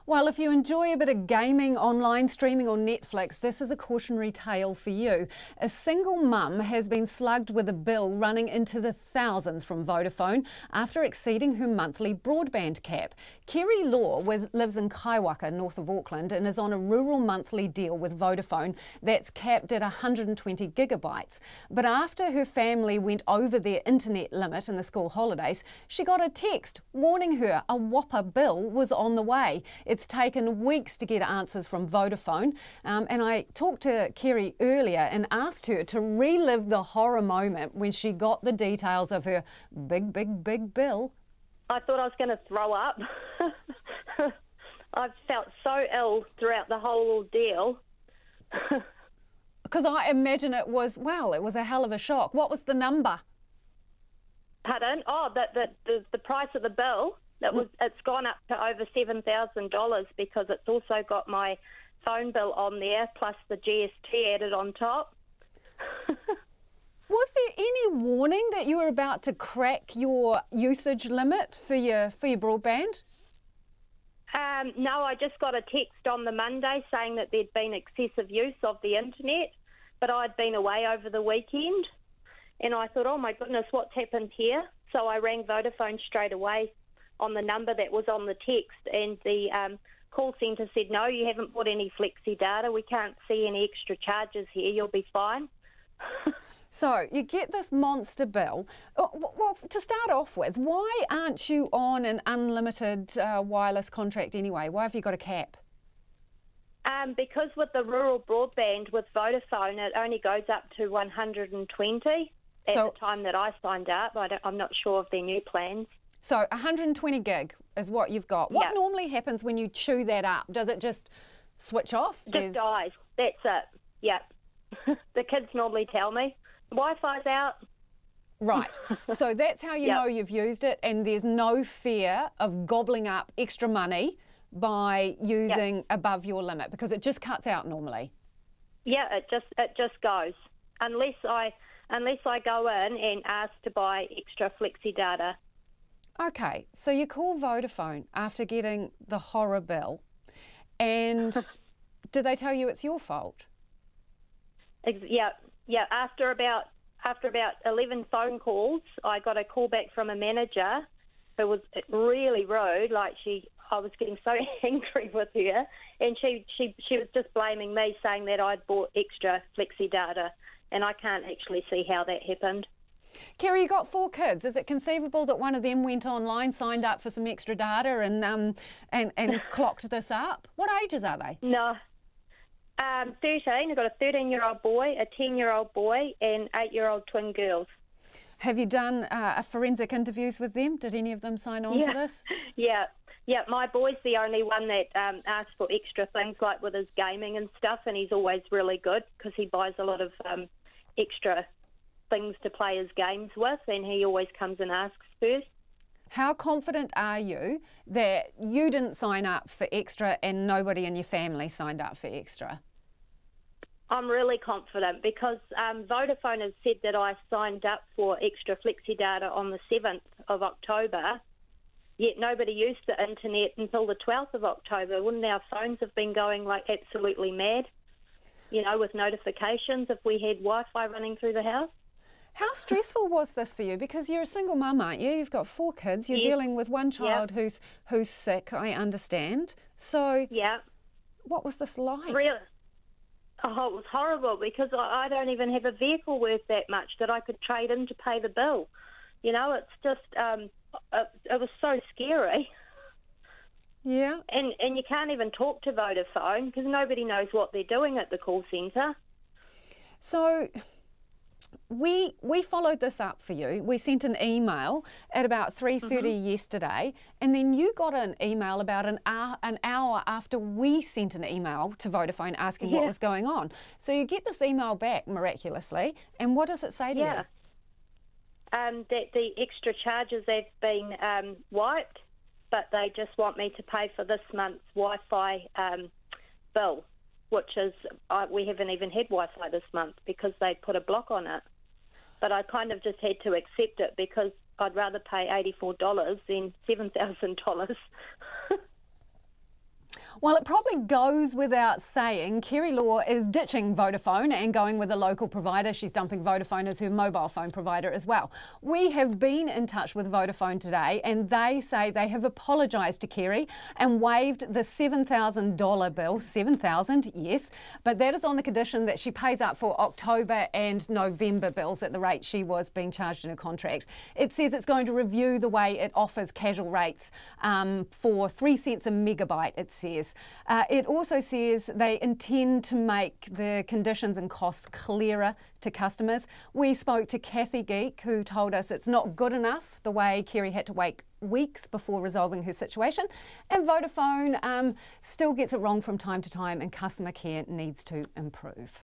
Well, if you enjoy a bit of gaming, online streaming or Netflix, this is a cautionary tale for you. A single mum has been slugged with a bill running into the thousands from Vodafone after exceeding her monthly broadband cap. Kerry Law lives in Kaiwaka, north of Auckland, and is on a rural monthly deal with Vodafone that's capped at 120 gigabytes. But after her family went over their internet limit in the school holidays, she got a text warning her a whopper bill was on the way. It's taken weeks to get answers from Vodafone, and I talked to Kerry earlier and asked her to relive the horror moment when she got the details of her big bill. I thought I was going to throw up. I felt so ill throughout the whole ordeal. Because I imagine it was a hell of a shock. What was the number? Pardon? Oh, the price of the bill. It's gone up to over $7,000 because it's also got my phone bill on there, plus the GST added on top. Was there any warning that you were about to crack your usage limit for your broadband? No, I just got a text on the Monday saying that there'd been excessive use of the internet, but I'd been away over the weekend, and I thought, oh my goodness, what's happened here? So I rang Vodafone straight away on the number that was on the text, and the call centre said, no, you haven't bought any flexi data. We can't see any extra charges here. You'll be fine. So you get this monster bill. Well, to start off with, why aren't you on an unlimited wireless contract anyway? Why have you got a cap? Because with the rural broadband with Vodafone, it only goes up to 120 at the time that I signed up. I'm not sure of their new plans. So 120 gig is what you've got. What normally happens when you chew that up? Does it just switch off? Just dies. That's it. Yeah. The kids normally tell me, Wi-Fi's out. Right. So that's how you know you've used it, and there's no fear of gobbling up extra money by using above your limit, because it just cuts out normally. Yeah, it just goes. Unless I go in and ask to buy extra flexi data. Okay, so you call Vodafone after getting the horror bill, and do they tell you it's your fault? Yeah. After about 11 phone calls, I got a call back from a manager who was really rude. I was getting so angry with her, and she was just blaming me, saying that I'd bought extra flexi data, and I can't actually see how that happened. Kerry, you got 4 kids. Is it conceivable that one of them went online, signed up for some extra data, and clocked this up? What ages are they? No, 13. I've got a 13-year-old boy, a 10-year-old boy, and 8-year-old twin girls. Have you done forensic interviews with them? Did any of them sign on for this? Yeah. My boy's the only one that asks for extra things, like with his gaming and stuff, and he's always really good because he buys a lot of extra things to play his games with, and he always comes and asks first. How confident are you that you didn't sign up for extra and nobody in your family signed up for extra? I'm really confident because Vodafone has said that I signed up for extra flexi data on the 7th of October, yet nobody used the internet until the 12th of October. Wouldn't our phones have been going like absolutely mad, with notifications if we had Wi-Fi running through the house? How stressful was this for you? Because you're a single mum, aren't you? You've got 4 kids. You're dealing with one child who's sick, I understand. So what was this like? Really? Oh, it was horrible because I don't even have a vehicle worth that much that I could trade in to pay the bill. It's just, it was so scary. Yeah. And you can't even talk to Vodafone because nobody knows what they're doing at the call centre. So we followed this up for you. We sent an email at about 3:30 yesterday, and then you got an email about an hour after we sent an email to Vodafone asking what was going on. So you get this email back miraculously, and what does it say to you? That the extra charges have been wiped, but they just want me to pay for this month's Wi-Fi bill, which is, we haven't even had Wi-Fi this month because they put a block on it. But I kind of just had to accept it because I'd rather pay $84 than $7,000. Well, it probably goes without saying, Kerry Law is ditching Vodafone and going with a local provider. She's dumping Vodafone as her mobile phone provider as well. We have been in touch with Vodafone today and they say they have apologised to Kerry and waived the $7,000 bill. $7,000, yes, but that is on the condition that she pays up for October and November bills at the rate she was being charged in her contract. It says it's going to review the way it offers casual rates for 3 cents a megabyte, it says. It also says they intend to make the conditions and costs clearer to customers. We spoke to Kathy Geek, who told us it's not good enough the way Kerry had to wait weeks before resolving her situation, and Vodafone still gets it wrong from time to time, and customer care needs to improve.